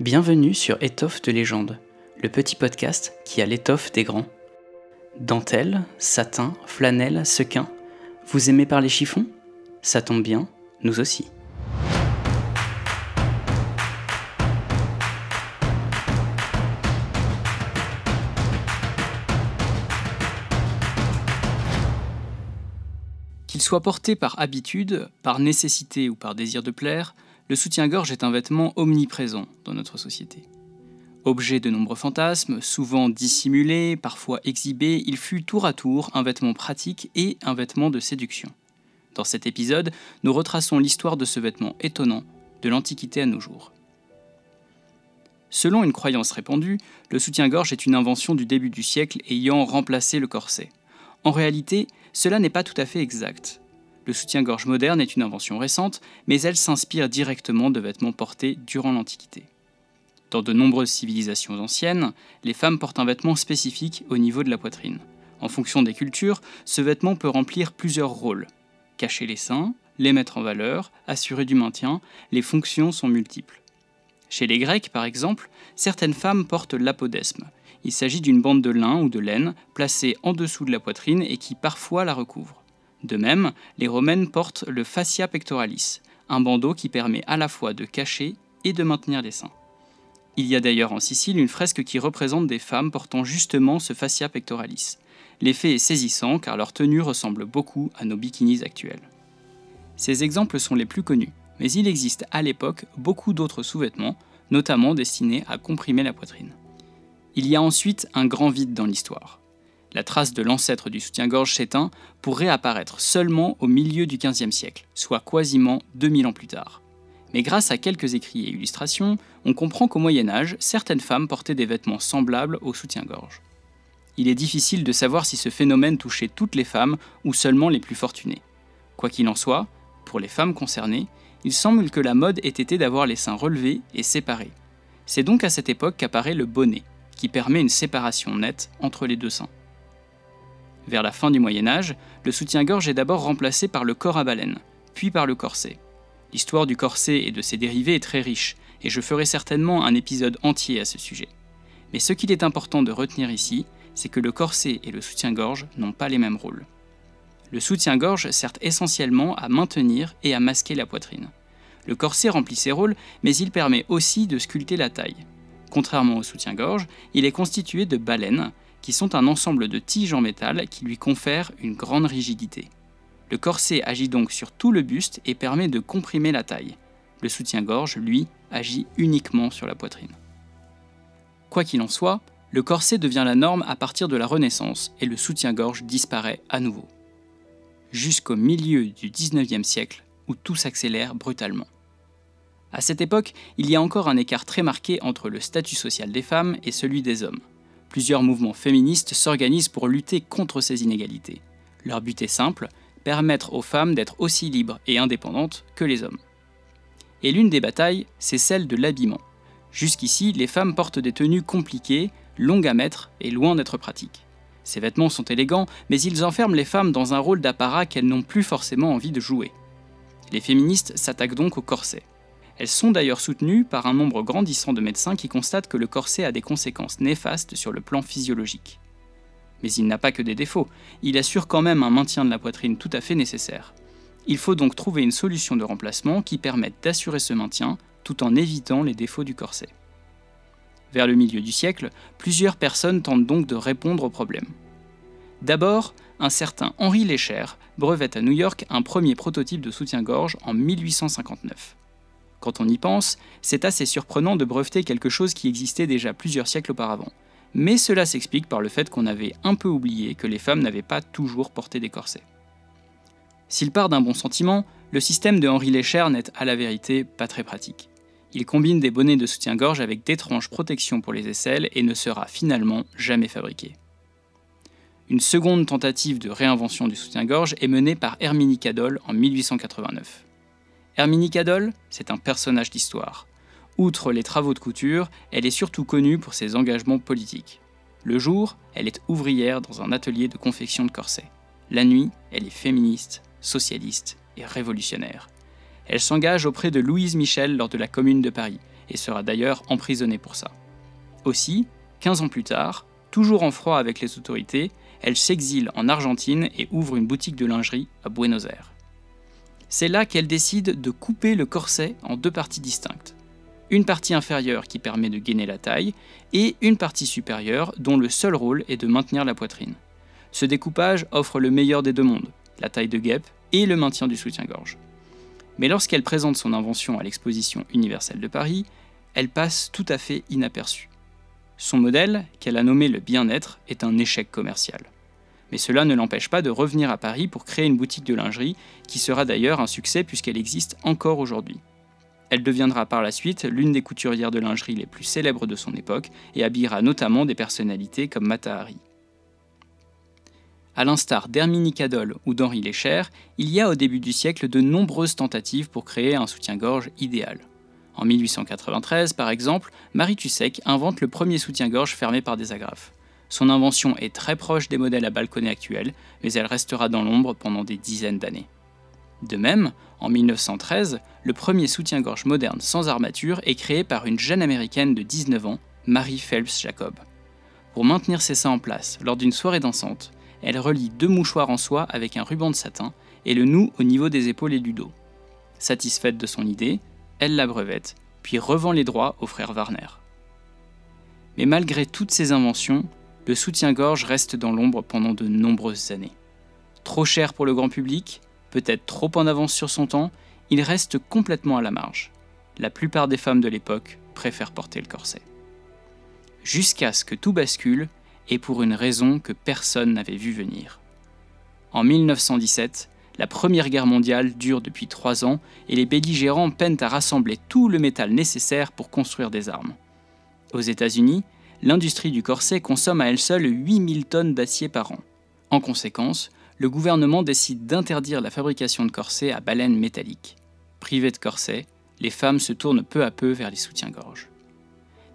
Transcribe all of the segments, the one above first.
Bienvenue sur Étoffe de légende, le petit podcast qui a l'étoffe des grands. Dentelle, satin, flanelle, sequin, vous aimez parler chiffon ? Ça tombe bien, nous aussi. Qu'il soit porté par habitude, par nécessité ou par désir de plaire, le soutien-gorge est un vêtement omniprésent dans notre société. Objet de nombreux fantasmes, souvent dissimulé, parfois exhibé, il fut tour à tour un vêtement pratique et un vêtement de séduction. Dans cet épisode, nous retraçons l'histoire de ce vêtement étonnant, de l'Antiquité à nos jours. Selon une croyance répandue, le soutien-gorge est une invention du début du siècle ayant remplacé le corset. En réalité, cela n'est pas tout à fait exact. Le soutien-gorge moderne est une invention récente, mais elle s'inspire directement de vêtements portés durant l'Antiquité. Dans de nombreuses civilisations anciennes, les femmes portent un vêtement spécifique au niveau de la poitrine. En fonction des cultures, ce vêtement peut remplir plusieurs rôles. Cacher les seins, les mettre en valeur, assurer du maintien, les fonctions sont multiples. Chez les Grecs, par exemple, certaines femmes portent l'apodesme. Il s'agit d'une bande de lin ou de laine placée en dessous de la poitrine et qui parfois la recouvre. De même, les Romaines portent le fascia pectoralis, un bandeau qui permet à la fois de cacher et de maintenir les seins. Il y a d'ailleurs en Sicile une fresque qui représente des femmes portant justement ce fascia pectoralis. L'effet est saisissant car leur tenue ressemble beaucoup à nos bikinis actuels. Ces exemples sont les plus connus, mais il existe à l'époque beaucoup d'autres sous-vêtements, notamment destinés à comprimer la poitrine. Il y a ensuite un grand vide dans l'histoire. La trace de l'ancêtre du soutien-gorge s'éteint pour réapparaître seulement au milieu du XVe siècle, soit quasiment 2000 ans plus tard. Mais grâce à quelques écrits et illustrations, on comprend qu'au Moyen-Âge, certaines femmes portaient des vêtements semblables au soutien-gorge. Il est difficile de savoir si ce phénomène touchait toutes les femmes ou seulement les plus fortunées. Quoi qu'il en soit, pour les femmes concernées, il semble que la mode ait été d'avoir les seins relevés et séparés. C'est donc à cette époque qu'apparaît le bonnet, qui permet une séparation nette entre les deux seins. Vers la fin du Moyen-Âge, le soutien-gorge est d'abord remplacé par le corps à baleine, puis par le corset. L'histoire du corset et de ses dérivés est très riche, et je ferai certainement un épisode entier à ce sujet. Mais ce qu'il est important de retenir ici, c'est que le corset et le soutien-gorge n'ont pas les mêmes rôles. Le soutien-gorge sert essentiellement à maintenir et à masquer la poitrine. Le corset remplit ses rôles, mais il permet aussi de sculpter la taille. Contrairement au soutien-gorge, il est constitué de baleines, qui sont un ensemble de tiges en métal qui lui confèrent une grande rigidité. Le corset agit donc sur tout le buste et permet de comprimer la taille. Le soutien-gorge, lui, agit uniquement sur la poitrine. Quoi qu'il en soit, le corset devient la norme à partir de la Renaissance et le soutien-gorge disparaît à nouveau. Jusqu'au milieu du XIXe siècle, où tout s'accélère brutalement. À cette époque, il y a encore un écart très marqué entre le statut social des femmes et celui des hommes. Plusieurs mouvements féministes s'organisent pour lutter contre ces inégalités. Leur but est simple, permettre aux femmes d'être aussi libres et indépendantes que les hommes. Et l'une des batailles, c'est celle de l'habillement. Jusqu'ici, les femmes portent des tenues compliquées, longues à mettre et loin d'être pratiques. Ces vêtements sont élégants, mais ils enferment les femmes dans un rôle d'apparat qu'elles n'ont plus forcément envie de jouer. Les féministes s'attaquent donc au corset. Elles sont d'ailleurs soutenues par un nombre grandissant de médecins qui constatent que le corset a des conséquences néfastes sur le plan physiologique. Mais il n'a pas que des défauts, il assure quand même un maintien de la poitrine tout à fait nécessaire. Il faut donc trouver une solution de remplacement qui permette d'assurer ce maintien tout en évitant les défauts du corset. Vers le milieu du siècle, plusieurs personnes tentent donc de répondre au problème. D'abord, un certain Henri Lécher brevette à New York un premier prototype de soutien-gorge en 1859. Quand on y pense, c'est assez surprenant de breveter quelque chose qui existait déjà plusieurs siècles auparavant. Mais cela s'explique par le fait qu'on avait un peu oublié que les femmes n'avaient pas toujours porté des corsets. S'il part d'un bon sentiment, le système de Henri Lécher n'est à la vérité pas très pratique. Il combine des bonnets de soutien-gorge avec d'étranges protections pour les aisselles et ne sera finalement jamais fabriqué. Une seconde tentative de réinvention du soutien-gorge est menée par Herminie Cadol en 1889. Herminie Cadol, c'est un personnage d'histoire. Outre les travaux de couture, elle est surtout connue pour ses engagements politiques. Le jour, elle est ouvrière dans un atelier de confection de corsets. La nuit, elle est féministe, socialiste et révolutionnaire. Elle s'engage auprès de Louise Michel lors de la Commune de Paris et sera d'ailleurs emprisonnée pour ça. Aussi, 15 ans plus tard, toujours en froid avec les autorités, elle s'exile en Argentine et ouvre une boutique de lingerie à Buenos Aires. C'est là qu'elle décide de couper le corset en deux parties distinctes. Une partie inférieure qui permet de gainer la taille et une partie supérieure dont le seul rôle est de maintenir la poitrine. Ce découpage offre le meilleur des deux mondes, la taille de guêpe et le maintien du soutien-gorge. Mais lorsqu'elle présente son invention à l'Exposition universelle de Paris, elle passe tout à fait inaperçue. Son modèle, qu'elle a nommé le bien-être, est un échec commercial. Mais cela ne l'empêche pas de revenir à Paris pour créer une boutique de lingerie, qui sera d'ailleurs un succès puisqu'elle existe encore aujourd'hui. Elle deviendra par la suite l'une des couturières de lingerie les plus célèbres de son époque et habillera notamment des personnalités comme Mata Hari. À l'instar d'Herminie Cadol ou d'Henri Lécher, il y a au début du siècle de nombreuses tentatives pour créer un soutien-gorge idéal. En 1893, par exemple, Marie Tussek invente le premier soutien-gorge fermé par des agrafes. Son invention est très proche des modèles à balconnet actuels, mais elle restera dans l'ombre pendant des dizaines d'années. De même, en 1913, le premier soutien-gorge moderne sans armature est créé par une jeune américaine de 19 ans, Mary Phelps Jacob. Pour maintenir ses seins en place lors d'une soirée dansante, elle relie deux mouchoirs en soie avec un ruban de satin et le noue au niveau des épaules et du dos. Satisfaite de son idée, elle la brevette, puis revend les droits au frère Warner. Mais malgré toutes ces inventions, le soutien-gorge reste dans l'ombre pendant de nombreuses années. Trop cher pour le grand public, peut-être trop en avance sur son temps, il reste complètement à la marge. La plupart des femmes de l'époque préfèrent porter le corset. Jusqu'à ce que tout bascule, et pour une raison que personne n'avait vu venir. En 1917, la Première Guerre mondiale dure depuis 3 ans et les belligérants peinent à rassembler tout le métal nécessaire pour construire des armes. Aux États-Unis, l'industrie du corset consomme à elle seule 8000 tonnes d'acier par an. En conséquence, le gouvernement décide d'interdire la fabrication de corsets à baleines métalliques. Privées de corset, les femmes se tournent peu à peu vers les soutiens-gorge.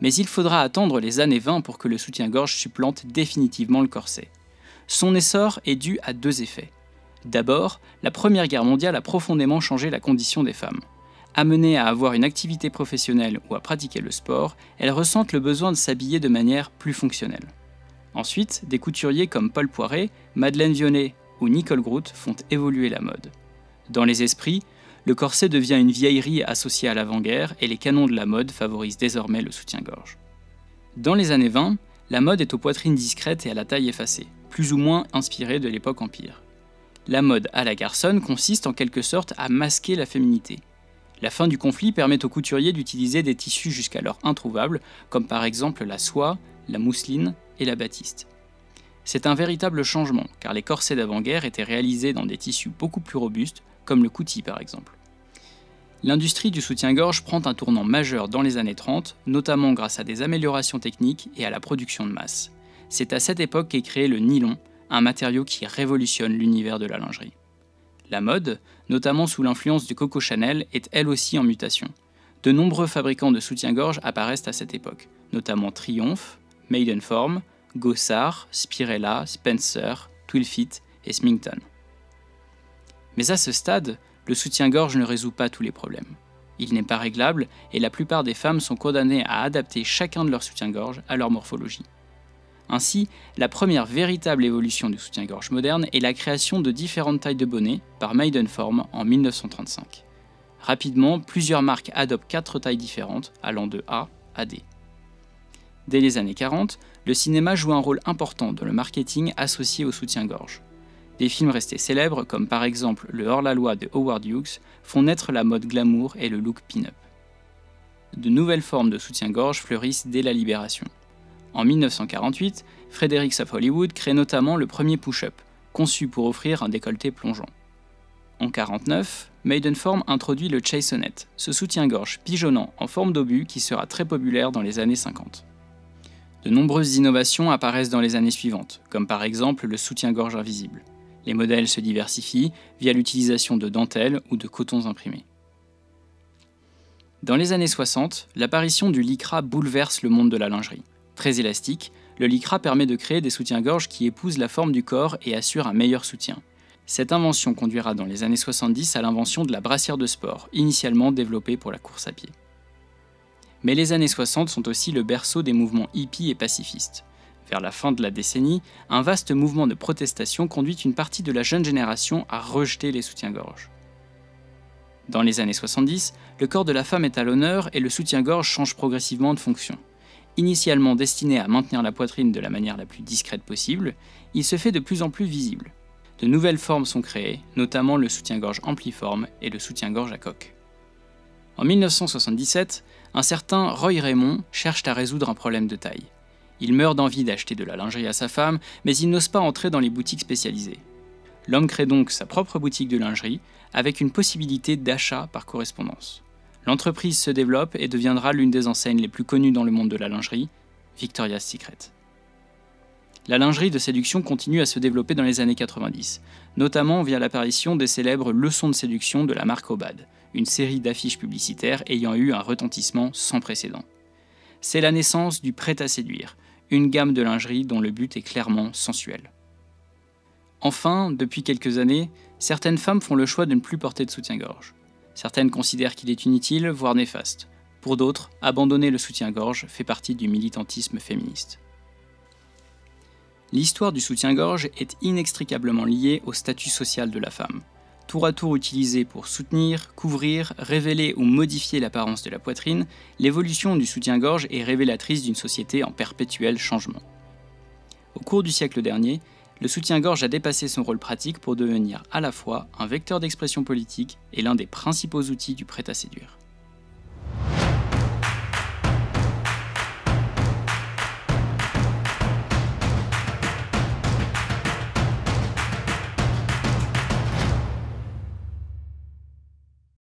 Mais il faudra attendre les années 20 pour que le soutien-gorge supplante définitivement le corset. Son essor est dû à deux effets. D'abord, la Première Guerre mondiale a profondément changé la condition des femmes. Amenées à avoir une activité professionnelle ou à pratiquer le sport, elles ressentent le besoin de s'habiller de manière plus fonctionnelle. Ensuite, des couturiers comme Paul Poiret, Madeleine Vionnet ou Nicole Grout font évoluer la mode. Dans les esprits, le corset devient une vieillerie associée à l'avant-guerre et les canons de la mode favorisent désormais le soutien-gorge. Dans les années 20, la mode est aux poitrines discrètes et à la taille effacée, plus ou moins inspirée de l'époque empire. La mode à la garçonne consiste en quelque sorte à masquer la féminité. La fin du conflit permet aux couturiers d'utiliser des tissus jusqu'alors introuvables, comme par exemple la soie, la mousseline et la batiste. C'est un véritable changement, car les corsets d'avant-guerre étaient réalisés dans des tissus beaucoup plus robustes, comme le coutil par exemple. L'industrie du soutien-gorge prend un tournant majeur dans les années 30, notamment grâce à des améliorations techniques et à la production de masse. C'est à cette époque qu'est créé le nylon, un matériau qui révolutionne l'univers de la lingerie. La mode, notamment sous l'influence du Coco Chanel, est elle aussi en mutation. De nombreux fabricants de soutien-gorge apparaissent à cette époque, notamment Triumph, Maidenform, Gossard, Spirella, Spencer, Twilfit et Smington. Mais à ce stade, le soutien-gorge ne résout pas tous les problèmes. Il n'est pas réglable et la plupart des femmes sont condamnées à adapter chacun de leurs soutiens-gorge à leur morphologie. Ainsi, la première véritable évolution du soutien-gorge moderne est la création de différentes tailles de bonnets par Maidenform en 1935. Rapidement, plusieurs marques adoptent 4 tailles différentes, allant de A à D. Dès les années 40, le cinéma joue un rôle important dans le marketing associé au soutien-gorge. Des films restés célèbres, comme par exemple Le Hors-la-Loi de Howard Hughes, font naître la mode glamour et le look pin-up. De nouvelles formes de soutien-gorge fleurissent dès la Libération. En 1948, Fredericks of Hollywood crée notamment le premier push-up, conçu pour offrir un décolleté plongeant. En 1949, Maidenform introduit le chassonnette, ce soutien-gorge pigeonnant en forme d'obus qui sera très populaire dans les années 50. De nombreuses innovations apparaissent dans les années suivantes, comme par exemple le soutien-gorge invisible. Les modèles se diversifient via l'utilisation de dentelles ou de cotons imprimés. Dans les années 60, l'apparition du lycra bouleverse le monde de la lingerie. Très élastique, le lycra permet de créer des soutiens-gorge qui épousent la forme du corps et assurent un meilleur soutien. Cette invention conduira dans les années 70 à l'invention de la brassière de sport, initialement développée pour la course à pied. Mais les années 60 sont aussi le berceau des mouvements hippies et pacifistes. Vers la fin de la décennie, un vaste mouvement de protestation conduit une partie de la jeune génération à rejeter les soutiens-gorge. Dans les années 70, le corps de la femme est à l'honneur et le soutien-gorge change progressivement de fonction. Initialement destiné à maintenir la poitrine de la manière la plus discrète possible, il se fait de plus en plus visible. De nouvelles formes sont créées, notamment le soutien-gorge ampliforme et le soutien-gorge à coque. En 1977, un certain Roy Raymond cherche à résoudre un problème de taille. Il meurt d'envie d'acheter de la lingerie à sa femme, mais il n'ose pas entrer dans les boutiques spécialisées. L'homme crée donc sa propre boutique de lingerie, avec une possibilité d'achat par correspondance. L'entreprise se développe et deviendra l'une des enseignes les plus connues dans le monde de la lingerie, Victoria's Secret. La lingerie de séduction continue à se développer dans les années 90, notamment via l'apparition des célèbres leçons de séduction de la marque Obad, une série d'affiches publicitaires ayant eu un retentissement sans précédent. C'est la naissance du prêt-à-séduire, une gamme de lingerie dont le but est clairement sensuel. Enfin, depuis quelques années, certaines femmes font le choix de ne plus porter de soutien-gorge. Certaines considèrent qu'il est inutile, voire néfaste. Pour d'autres, abandonner le soutien-gorge fait partie du militantisme féministe. L'histoire du soutien-gorge est inextricablement liée au statut social de la femme. Tour à tour utilisé pour soutenir, couvrir, révéler ou modifier l'apparence de la poitrine, l'évolution du soutien-gorge est révélatrice d'une société en perpétuel changement. Au cours du siècle dernier, le soutien-gorge a dépassé son rôle pratique pour devenir à la fois un vecteur d'expression politique et l'un des principaux outils du prêt-à-séduire.